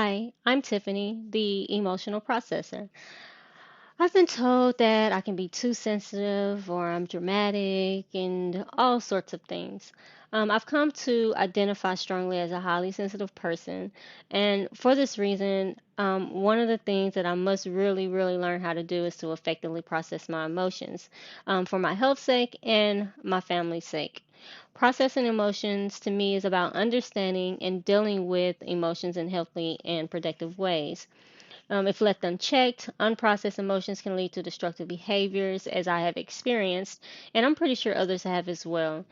Hi, I'm Tiffany, the emotional processor. I've been told that I can be too sensitive or I'm dramatic and all sorts of things. I've come to identify strongly as a highly sensitive person, and for this reason, one of the things that I must really learn how to do is to effectively process my emotions for my health's sake and my family's sake. Processing emotions to me is about understanding and dealing with emotions in healthy and productive ways. If left unchecked, unprocessed emotions can lead to destructive behaviors, as I have experienced, and I'm pretty sure others have as well.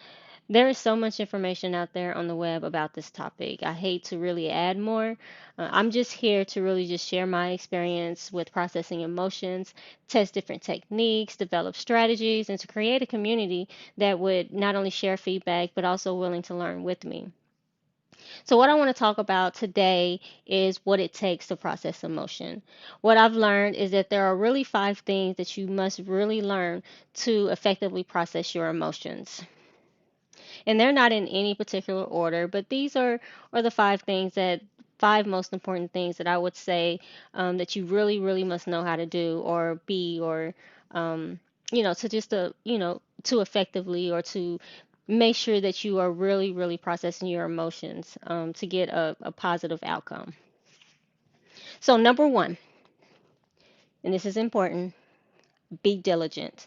There is so much information out there on the web about this topic. I hate to really add more. I'm just here to really just share my experience with processing emotions, test different techniques, develop strategies, and to create a community that would not only share feedback but also willing to learn with me. So, what I want to talk about today is what it takes to process emotion. What I've learned is that there are really five things that you must really learn to effectively process your emotions. And they're not in any particular order, but these are the five most important things that I would say that you really must know how to do or be or to just to effectively or to make sure that you are really processing your emotions to get a positive outcome. So number one, and this is important, be diligent.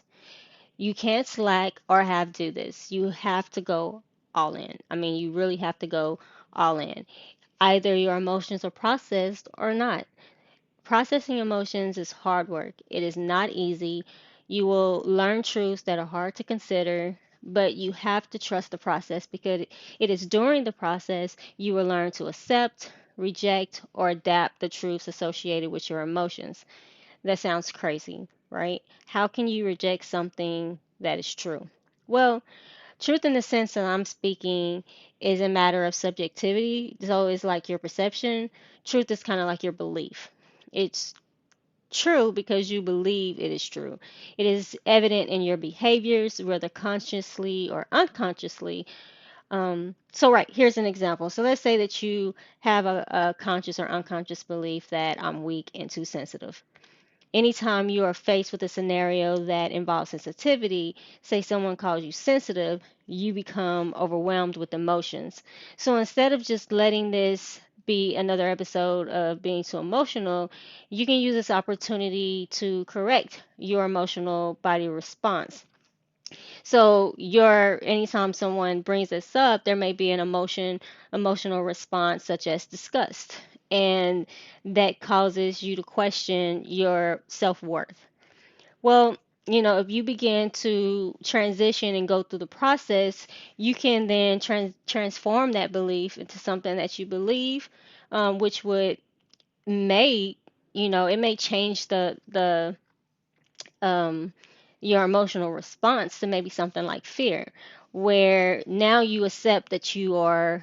You can't slack or have do this. You have to go all in. I mean, you really have to go all in. Either your emotions are processed or not. Processing emotions is hard work. It is not easy. You will learn truths that are hard to consider, but you have to trust the process because it is during the process you will learn to accept, reject, or adapt the truths associated with your emotions. That sounds crazy, right? How can you reject something that is true? Well, truth in the sense that I'm speaking is a matter of subjectivity. So it's like your perception. Truth is kind of like your belief. It's true because you believe it is true. It is evident in your behaviors, whether consciously or unconsciously. Right, here's an example. So let's say that you have a conscious or unconscious belief that I'm weak and too sensitive. Anytime you are faced with a scenario that involves sensitivity, say someone calls you sensitive, you become overwhelmed with emotions. So instead of just letting this be another episode of being too emotional, you can use this opportunity to correct your emotional body response. So your anytime someone brings this up, there may be an emotional response such as disgust, and that causes you to question your self-worth. Well, if you begin to transition and go through the process, you can then transform that belief into something that you believe, which would may, it may change the um, your emotional response to maybe something like fear, where now you accept that you're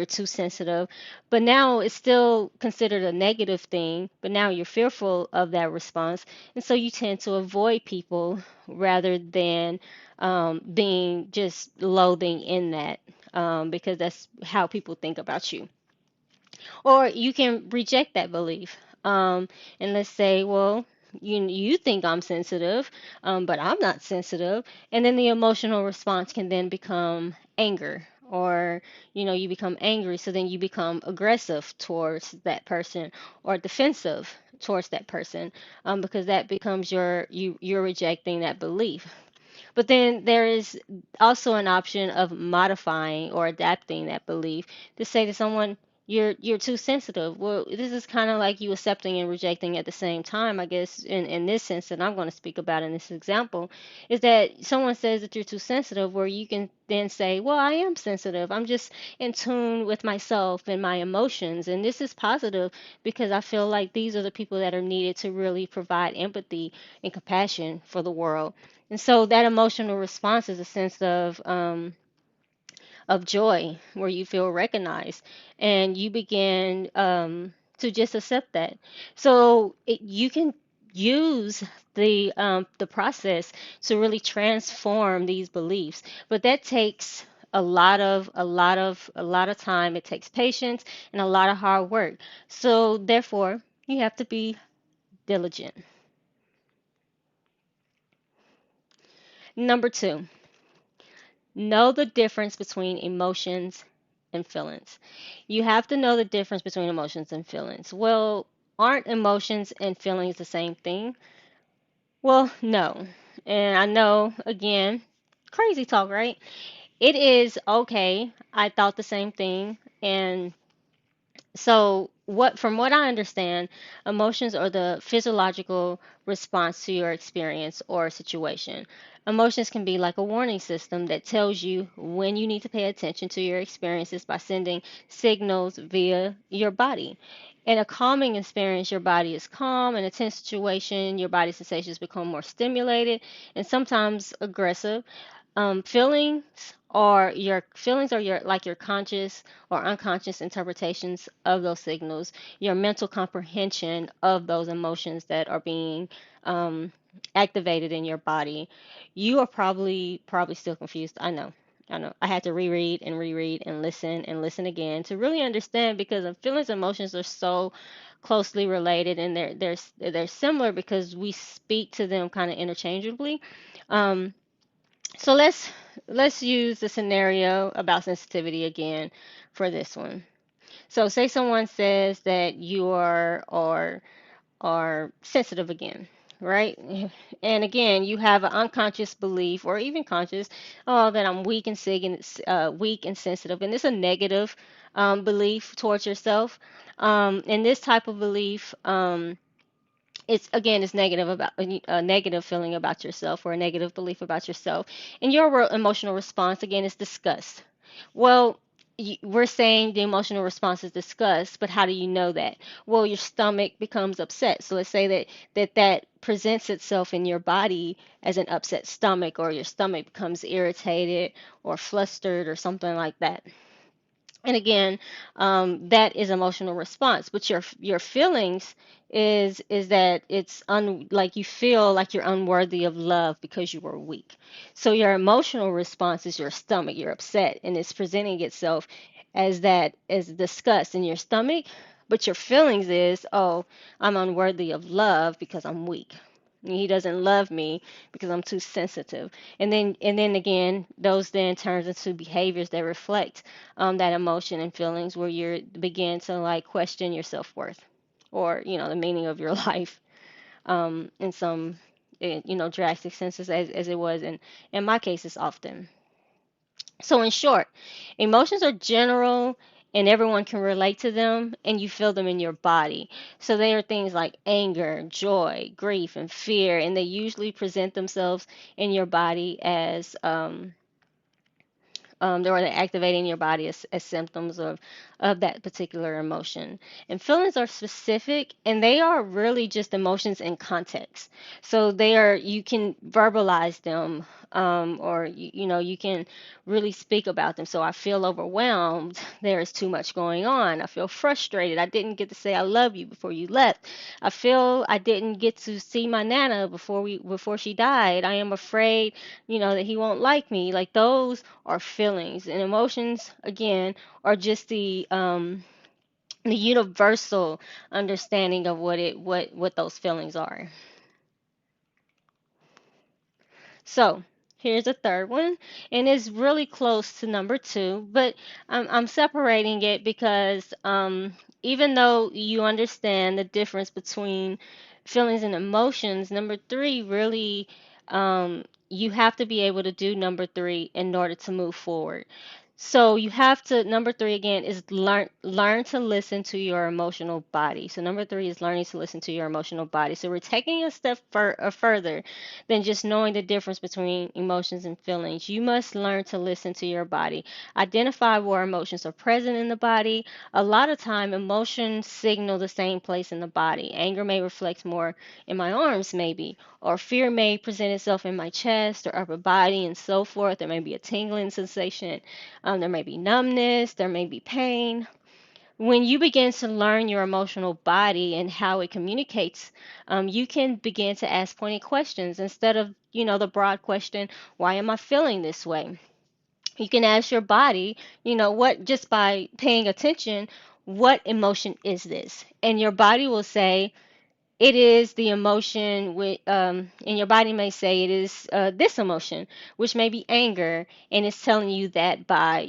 too sensitive, but now it's still considered a negative thing, but now you're fearful of that response, and so you tend to avoid people rather than being just loathing in that, because that's how people think about you. Or you can reject that belief. And let's say, well, you think I'm sensitive, but I'm not sensitive. And then the emotional response can then become anger, or you become angry, so then you become aggressive towards that person or defensive towards that person, because that becomes you're rejecting that belief. But then there is also an option of modifying or adapting that belief to say to someone, you're too sensitive. Well, this is kind of like you accepting and rejecting at the same time, I guess, in this sense that I'm going to speak about in this example, is that someone says that you're too sensitive, where you can then say, well, I am sensitive. I'm just in tune with myself and my emotions. And this is positive because I feel like these are the people that are needed to really provide empathy and compassion for the world. And so that emotional response is a sense of joy where you feel recognized and you begin to just accept that. So you can use the process to really transform these beliefs, but that takes a lot of time. It takes patience and a lot of hard work. So therefore, you have to be diligent. Number two, know the difference between emotions and feelings. You have to know the difference between emotions and feelings. Well, aren't emotions and feelings the same thing? Well, no. And I know, again, crazy talk, right? It is okay. I thought the same thing. And so, from what I understand, emotions are the physiological response to your experience or situation. Emotions can be like a warning system that tells you when you need to pay attention to your experiences by sending signals via your body. In a calming experience, your body is calm. In a tense situation, your body sensations become more stimulated and sometimes aggressive. Feelings are your like your conscious or unconscious interpretations of those signals, your mental comprehension of those emotions that are being um, activated in your body. You are probably still confused. I know. I know. I had to reread and listen again to really understand because feelings and emotions are so closely related and they're similar because we speak to them kind of interchangeably. Um, so let's use the scenario about sensitivity again for this one. So say someone says that you are sensitive again, right? And again, you have an unconscious belief or even conscious, oh, that I'm weak and sensitive, and it's a negative belief towards yourself. And this type of belief, it's negative about a negative feeling about yourself or a negative belief about yourself, and your emotional response again is disgust. Well, we're saying the emotional response is disgust, but how do you know that? Well, your stomach becomes upset. So let's say that presents itself in your body as an upset stomach, or your stomach becomes irritated or flustered or something like that. And again, that is emotional response. But your feelings is that like you feel like you're unworthy of love because you were weak. So your emotional response is your stomach. You're upset, and it's presenting itself as disgust in your stomach. But your feelings is, oh, I'm unworthy of love because I'm weak. He doesn't love me because I'm too sensitive. And then again, those then turns into behaviors that reflect that emotion and feelings where you begin to like question your self-worth or the meaning of your life in some drastic senses as it was in my cases often. So in short, emotions are general and everyone can relate to them and you feel them in your body. So they are things like anger, joy, grief, and fear, and they usually present themselves in your body as they're activating your body as symptoms of that particular emotion. And feelings are specific and they are really just emotions in context. So you can verbalize them or you can really speak about them. So I feel overwhelmed. There is too much going on. I feel frustrated. I didn't get to say I love you before you left. I feel I didn't get to see my nana before she died. I am afraid, that he won't like me. Like those are feelings, and emotions again are just the universal understanding of what those feelings are. So here's a third one, and it's really close to number two, but I'm separating it because even though you understand the difference between feelings and emotions, number three really, you have to be able to do number three in order to move forward. So you have to, number three again is learn to listen to your emotional body. So number three is learning to listen to your emotional body. So we're taking a step further than just knowing the difference between emotions and feelings. You must learn to listen to your body. Identify where emotions are present in the body. A lot of time, emotions signal the same place in the body. Anger may reflect more in my arms, maybe, or fear may present itself in my chest or upper body, and so forth. There may be a tingling sensation. There may be numbness. There may be pain. When you begin to learn your emotional body and how it communicates, you can begin to ask pointed questions instead of, the broad question, why am I feeling this way? You can ask your body, what, just by paying attention, what emotion is this? And your body will say, it is the emotion and your body may say it is this emotion, which may be anger, and it's telling you that by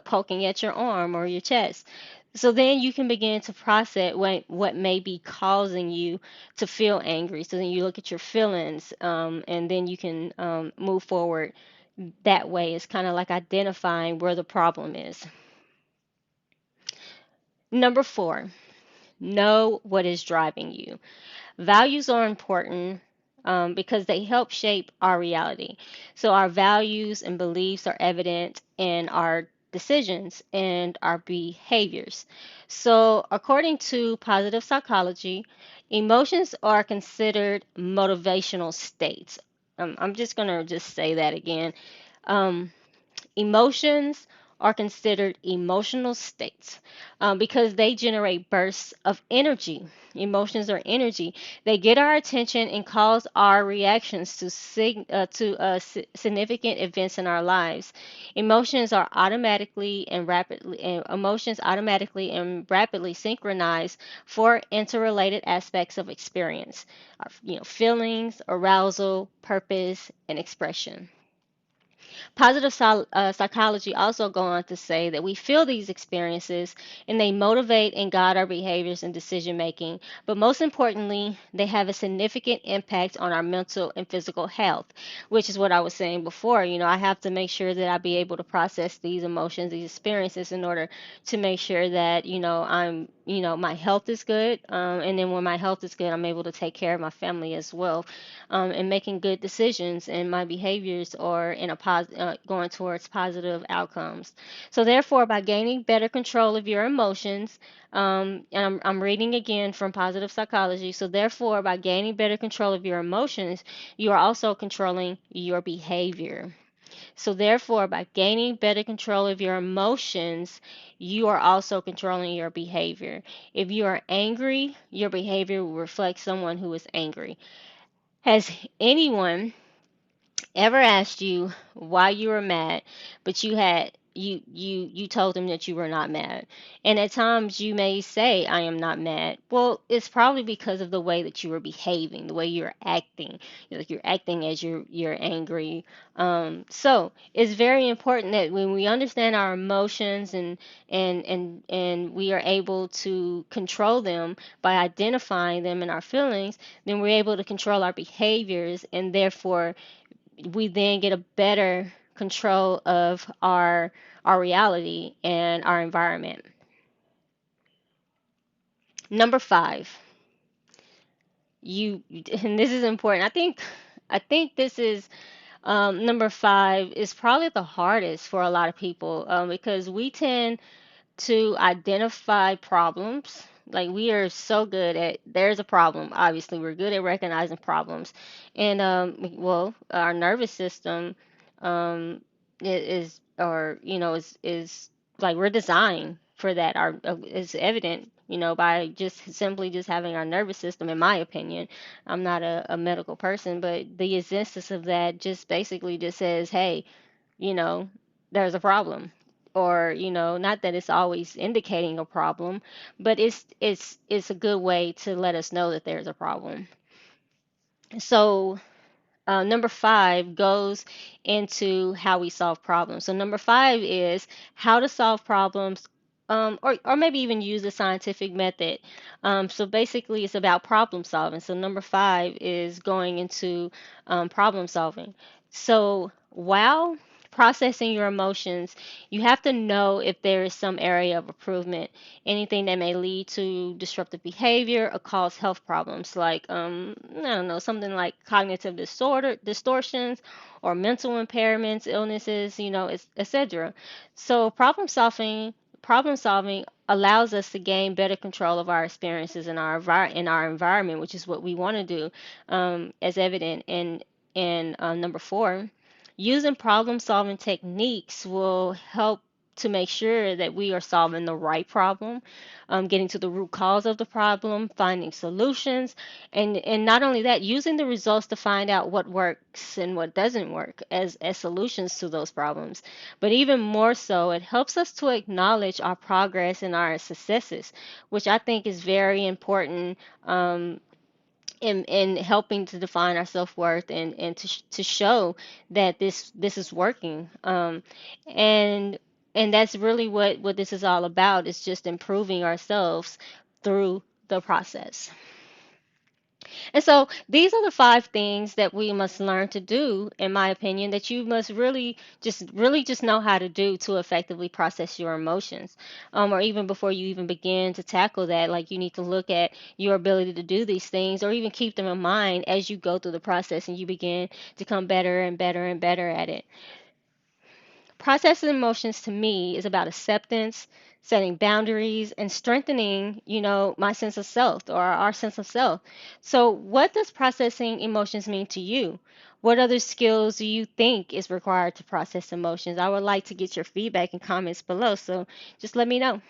poking at your arm or your chest. So then you can begin to process what may be causing you to feel angry. So then you look at your feelings, and then you can move forward that way. It's kind of like identifying where the problem is. Number 4, know what is driving you. Values are important because they help shape our reality. So our values and beliefs are evident in our decisions and our behaviors. So, according to positive psychology, emotions are considered motivational states. I'm just going to just say that again. Um, Emotions are considered emotional states because they generate bursts of energy. Emotions are energy. They get our attention and cause our reactions to significant events in our lives. Emotions automatically and rapidly synchronize for interrelated aspects of experience. Feelings, arousal, purpose, and expression. Positive psychology also go on to say that we feel these experiences and they motivate and guide our behaviors and decision making. But most importantly, they have a significant impact on our mental and physical health, which is what I was saying before. I have to make sure that I be able to process these emotions, these experiences in order to make sure that, my health is good. And then when my health is good, I'm able to take care of my family as well, and making good decisions, and my behaviors are going towards positive outcomes. So therefore, by gaining better control of your emotions, and I'm reading again from positive psychology. So therefore, by gaining better control of your emotions, you are also controlling your behavior. So therefore, by gaining better control of your emotions, you are also controlling your behavior. If you are angry, your behavior will reflect someone who is angry. Has anyone ever asked you why you were mad, but you told them that you were not mad? And at times you may say, I am not mad. Well, it's probably because of the way that you were behaving, the way you're acting. Like you're acting as you're angry. So it's very important that when we understand our emotions and we are able to control them by identifying them in our feelings, then we're able to control our behaviors, and therefore we then get a better control of our reality and our environment. Number 5, you and this is important. I think this is number 5 is probably the hardest for a lot of people, because we tend to identify problems. Like we are so good at there's a problem. Obviously, we're good at recognizing problems, and well, our nervous system is or is like we're designed for that. Our is evident, by just simply just having our nervous system. In my opinion, I'm not a medical person, but the existence of that just basically just says, hey, you know, there's a problem. Or, not that it's always indicating a problem, but it's a good way to let us know that there's a problem. So number 5 goes into how we solve problems. So number 5 is how to solve problems, or maybe even use a scientific method. So basically, it's about problem solving. So number 5 is going into problem solving. So while processing your emotions, you have to know if there is some area of improvement, anything that may lead to disruptive behavior or cause health problems, like I don't know, something like cognitive distortions or mental impairments, illnesses, etc. So problem solving allows us to gain better control of our experiences in our environment, which is what we want to do, as evident in number 4. Using problem solving techniques will help to make sure that we are solving the right problem, getting to the root cause of the problem, finding solutions, and not only that, using the results to find out what works and what doesn't work as solutions to those problems. But even more so, it helps us to acknowledge our progress and our successes, which I think is very important. In helping to define our self-worth and to show that this is working, and and that's really what this is all about, is just improving ourselves through the process. And so these are the five things that we must learn to do, in my opinion, that you must really just know how to do to effectively process your emotions. Or even before you even begin to tackle that, like you need to look at your ability to do these things or even keep them in mind as you go through the process and you begin to come better and better and better at it. Processing emotions to me is about acceptance, setting boundaries, and strengthening, my sense of self or our sense of self. So, what does processing emotions mean to you? What other skills do you think is required to process emotions? I would like to get your feedback and comments below. So, just let me know.